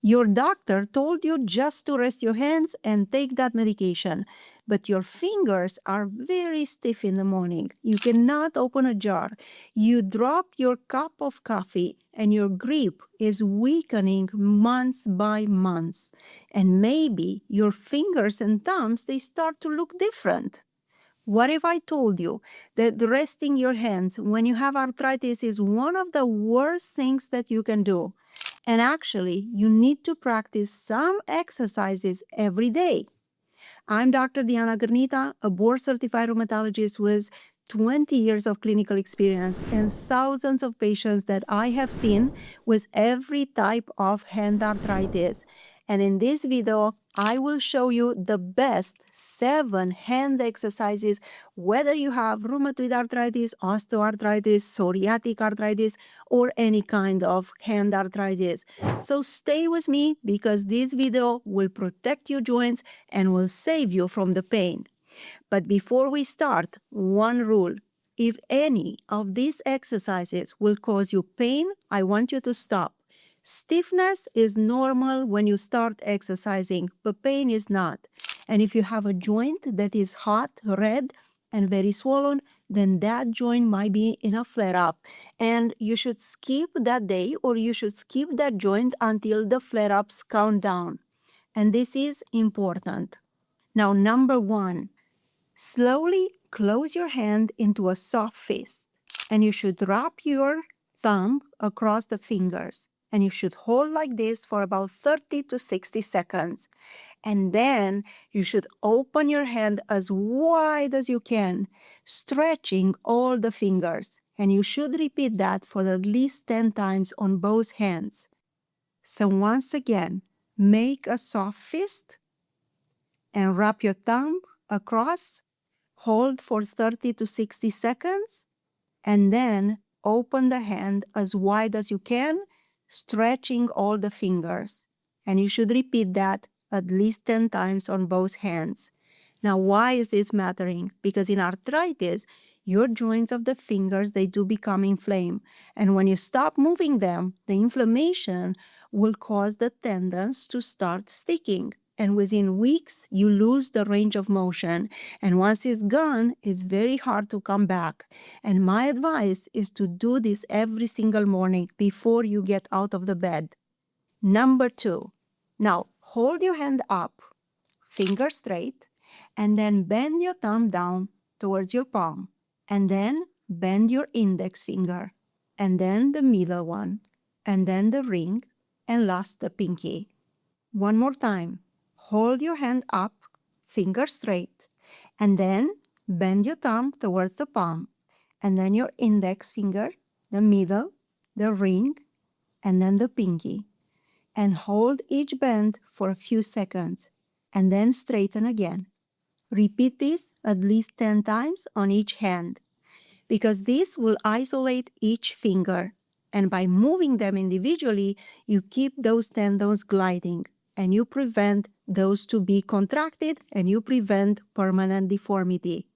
Your doctor told you just to rest your hands and take that medication, but your fingers are very stiff in the morning. You cannot open a jar. You drop your cup of coffee and your grip is weakening months by months. And maybe your fingers and thumbs, they start to look different. What if I told you that resting your hands when you have arthritis is one of the worst things that you can do? And actually, you need to practice some exercises every day. I'm Dr. Diana Girnita, a board-certified rheumatologist with 20 years of clinical experience and thousands of patients that I have seen with every type of hand arthritis. And in this video, I will show you the best 7 hand exercises, whether you have rheumatoid arthritis, osteoarthritis, psoriatic arthritis, or any kind of hand arthritis. So stay with me because this video will protect your joints and will save you from the pain. But before we start, one rule. If any of these exercises will cause you pain, I want you to stop. Stiffness is normal when you start exercising, but pain is not. And if you have a joint that is hot, red, and very swollen, then that joint might be in a flare-up. And you should skip that day or you should skip that joint until the flare-ups calm down. And this is important. Now, number 1, slowly close your hand into a soft fist. And you should wrap your thumb across the fingers. And you should hold like this for about 30 to 60 seconds. And then you should open your hand as wide as you can, stretching all the fingers. And you should repeat that for at least 10 times on both hands. So once again, make a soft fist and wrap your thumb across, hold for 30 to 60 seconds, and then open the hand as wide as you can, stretching all the fingers. And you should repeat that at least 10 times on both hands. Now, why is this mattering? Because in arthritis, your joints of the fingers, they do become inflamed. And when you stop moving them, the inflammation will cause the tendons to start sticking. And within weeks, you lose the range of motion. And once it's gone, it's very hard to come back. And my advice is to do this every single morning before you get out of the bed. Number 2, now hold your hand up, finger straight, and then bend your thumb down towards your palm. And then bend your index finger, and then the middle one, and then the ring, and last the pinky. One more time. Hold your hand up, finger straight, and then bend your thumb towards the palm, and then your index finger, the middle, the ring, and then the pinky. And hold each bend for a few seconds, and then straighten again. Repeat this at least 10 times on each hand, because this will isolate each finger. And by moving them individually, you keep those tendons gliding, and you prevent those to be contracted, and you prevent permanent deformity.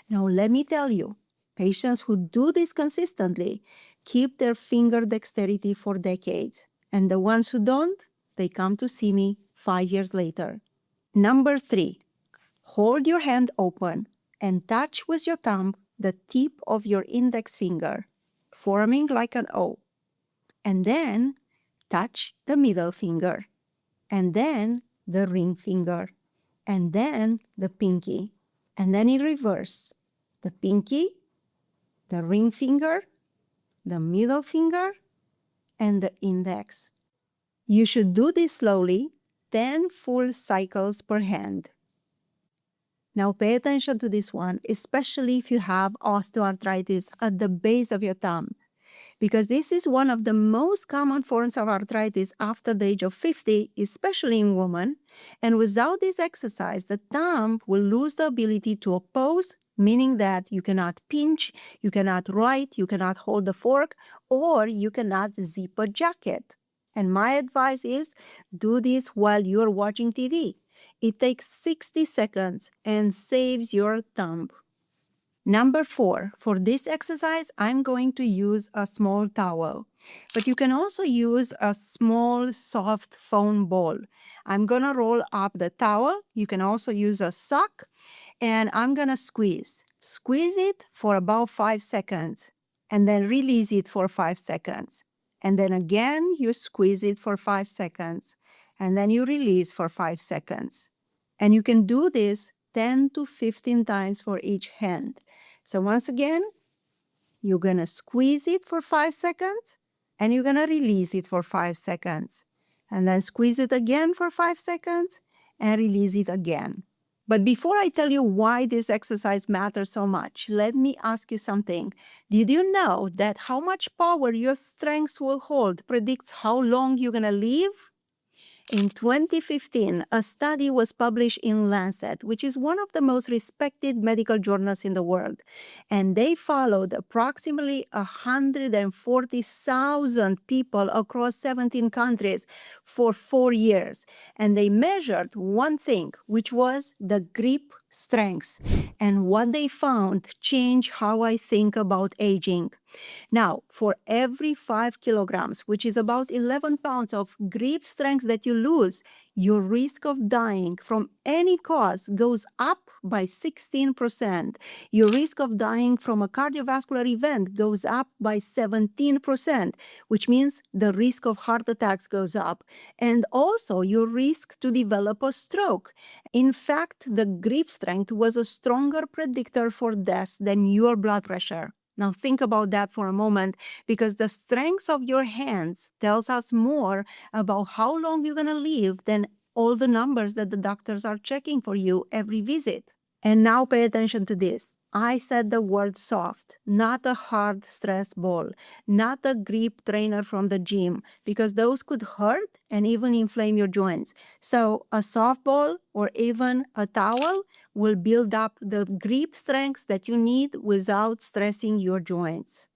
Now, let me tell you, patients who do this consistently keep their finger dexterity for decades. And the ones who don't, they come to see me 5 years later. Number 3, hold your hand open and touch with your thumb the tip of your index finger, forming like an O. And then touch the middle finger, and then the ring finger, and then the pinky, and then in reverse, the pinky, the ring finger, the middle finger, and the index. You should do this slowly, 10 full cycles per hand. Now pay attention to this one, especially if you have osteoarthritis at the base of your thumb, because this is one of the most common forms of arthritis after the age of 50, especially in women. And without this exercise, the thumb will lose the ability to oppose, meaning that you cannot pinch, you cannot write, you cannot hold the fork, or you cannot zip a jacket. And my advice is do this while you're watching TV. It takes 60 seconds and saves your thumb. Number 4, for this exercise, I'm going to use a small towel, but you can also use a small soft foam ball. I'm going to roll up the towel. You can also use a sock, and I'm going to squeeze. Squeeze it for about 5 seconds, and then release it for 5 seconds. And then again, you squeeze it for 5 seconds, and then you release for 5 seconds. And you can do this 10 to 15 times for each hand. So once again, you're going to squeeze it for 5 seconds, and you're going to release it for 5 seconds. And then squeeze it again for 5 seconds, and release it again. But before I tell you why this exercise matters so much, let me ask you something. Did you know that how much power your strength will hold predicts how long you're going to live? In 2015, a study was published in Lancet, which is one of the most respected medical journals in the world. And they followed approximately 140,000 people across 17 countries for 4 years. And they measured one thing, which was the grip strength. And what they found changed how I think about aging. Now, for every 5 kilograms, which is about 11 pounds of grip strength that you lose, your risk of dying from any cause goes up by 16%. Your risk of dying from a cardiovascular event goes up by 17%, which means the risk of heart attacks goes up. And also your risk to develop a stroke. In fact, the grip strength was a stronger predictor for death than your blood pressure. Now think about that for a moment, because the strength of your hands tells us more about how long you're going to live than all the numbers that the doctors are checking for you every visit. And now pay attention to this. I said the word soft, not a hard stress ball, not a grip trainer from the gym, because those could hurt and even inflame your joints. So a soft ball or even a towel will build up the grip strength that you need without stressing your joints.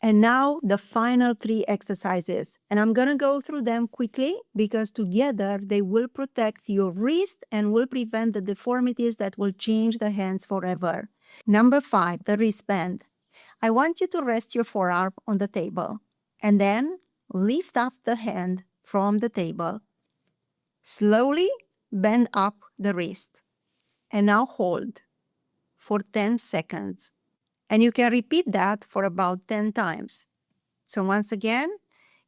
And now the final 3 exercises. And I'm going to go through them quickly because together they will protect your wrist and will prevent the deformities that will change the hands forever. Number 5, the wristband. I want you to rest your forearm on the table and then lift up the hand from the table. Slowly bend up the wrist and now hold for 10 seconds. And you can repeat that for about 10 times. So once again,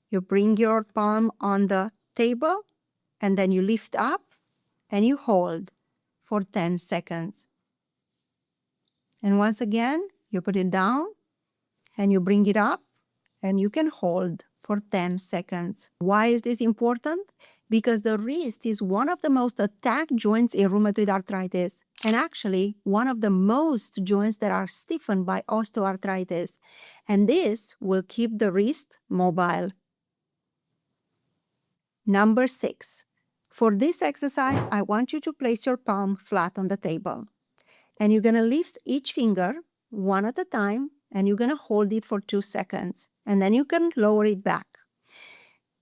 you bring your palm on the table and then you lift up and you hold for 10 seconds. And once again, you put it down and you bring it up and you can hold for 10 seconds. Why is this important? Because the wrist is one of the most attacked joints in rheumatoid arthritis, and actually one of the most joints that are stiffened by osteoarthritis. And this will keep the wrist mobile. Number 6. For this exercise, I want you to place your palm flat on the table. And you're going to lift each finger one at a time, and you're going to hold it for 2 seconds. And then you can lower it back.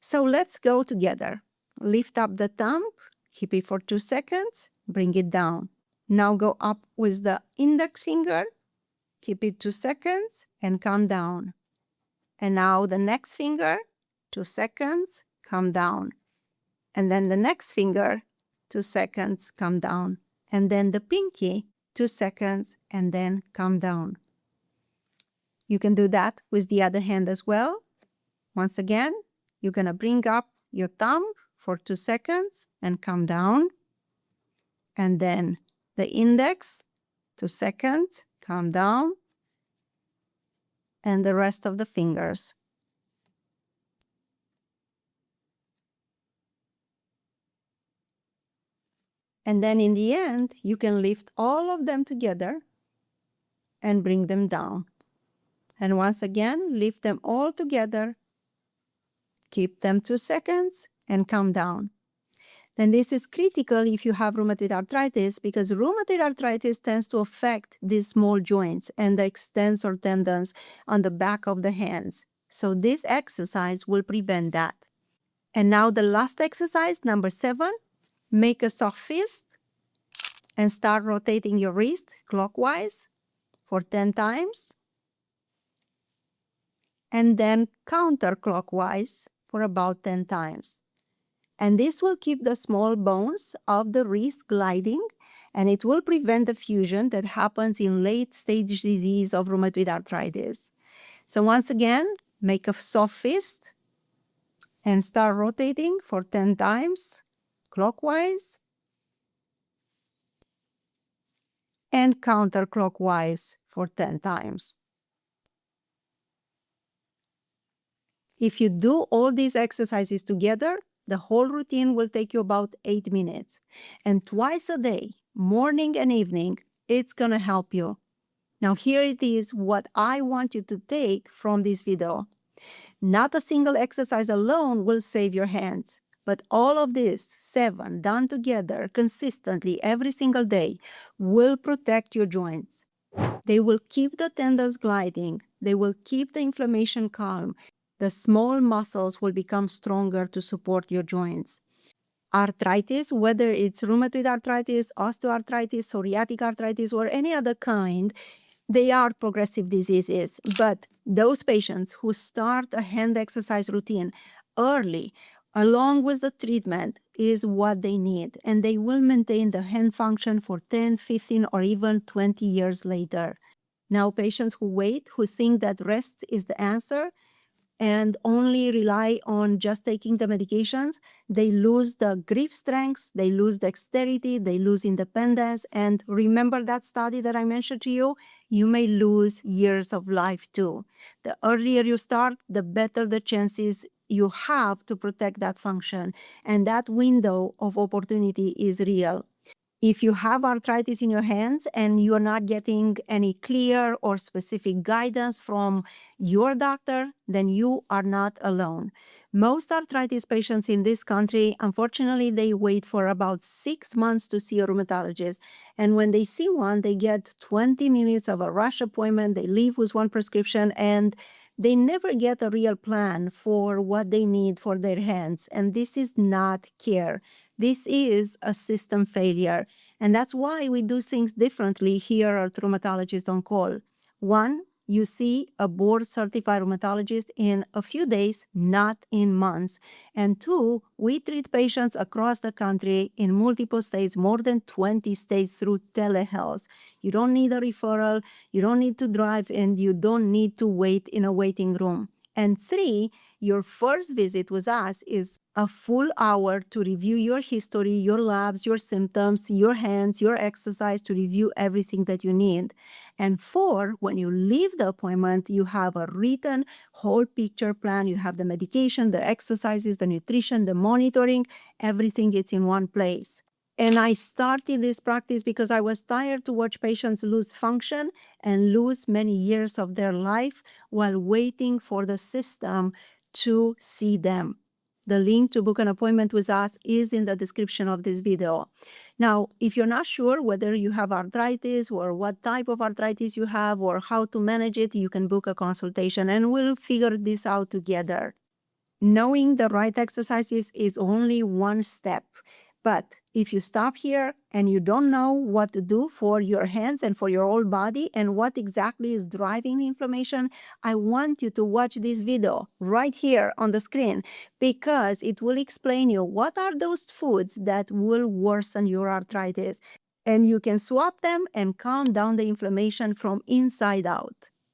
So let's go together. Lift up the thumb, keep it for 2 seconds, bring it down. Now go up with the index finger, keep it 2 seconds, and come down. And now the next finger, 2 seconds, come down. And then the next finger, 2 seconds, come down. And then the pinky, 2 seconds, and then come down. You can do that with the other hand as well. Once again, you're going to bring up your thumb for 2 seconds and come down. And then the index, 2 seconds, come down. And the rest of the fingers. And then in the end, you can lift all of them together and bring them down. And once again, lift them all together, keep them 2 seconds, and come down. Then this is critical if you have rheumatoid arthritis, because rheumatoid arthritis tends to affect these small joints and the extensor tendons on the back of the hands. So this exercise will prevent that. And now the last exercise, number 7, make a soft fist and start rotating your wrist clockwise for 10 times, and then counterclockwise for about 10 times. And this will keep the small bones of the wrist gliding, and it will prevent the fusion that happens in late-stage disease of rheumatoid arthritis. So once again, make a soft fist and start rotating for 10 times clockwise and counterclockwise for 10 times. If you do all these exercises together, the whole routine will take you about 8 minutes. And twice a day, morning and evening, it's going to help you. Now here it is what I want you to take from this video. Not a single exercise alone will save your hands, but all of this, 7, done together consistently every single day, will protect your joints. They will keep the tendons gliding. They will keep the inflammation calm. The small muscles will become stronger to support your joints. Arthritis, whether it's rheumatoid arthritis, osteoarthritis, psoriatic arthritis, or any other kind, they are progressive diseases. But those patients who start a hand exercise routine early, along with the treatment, is what they need. And they will maintain the hand function for 10, 15, or even 20 years later. Now, patients who wait, who think that rest is the answer, and only rely on just taking the medications, they lose the grip strength, they lose dexterity, they lose independence. And remember that study that I mentioned to you? You may lose years of life too. The earlier you start, the better the chances you have to protect that function. And that window of opportunity is real. If you have arthritis in your hands and you're not getting any clear or specific guidance from your doctor, then you are not alone. Most arthritis patients in this country, unfortunately, they wait for about 6 months to see a rheumatologist. And when they see one, they get 20 minutes of a rush appointment. They leave with one prescription, and they never get a real plan for what they need for their hands. And this is not care. This is a system failure. And that's why we do things differently here at Rheumatologist OnCall. 1, you see a board-certified rheumatologist in a few days, not in months. And 2, we treat patients across the country in multiple states, more than 20 states, through telehealth. You don't need a referral, you don't need to drive, and you don't need to wait in a waiting room. And 3, your first visit with us is a full hour to review your history, your labs, your symptoms, your hands, your exercise, to review everything that you need. And 4, when you leave the appointment, you have a written whole picture plan. You have the medication, the exercises, the nutrition, the monitoring, everything is in one place. And I started this practice because I was tired to watch patients lose function and lose many years of their life while waiting for the system to see them. The link to book an appointment with us is in the description of this video. Now, if you're not sure whether you have arthritis or what type of arthritis you have or how to manage it, you can book a consultation and we'll figure this out together. Knowing the right exercises is only one step. But if you stop here and you don't know what to do for your hands and for your whole body and what exactly is driving the inflammation, I want you to watch this video right here on the screen, because it will explain you what are those foods that will worsen your arthritis. And you can swap them and calm down the inflammation from inside out.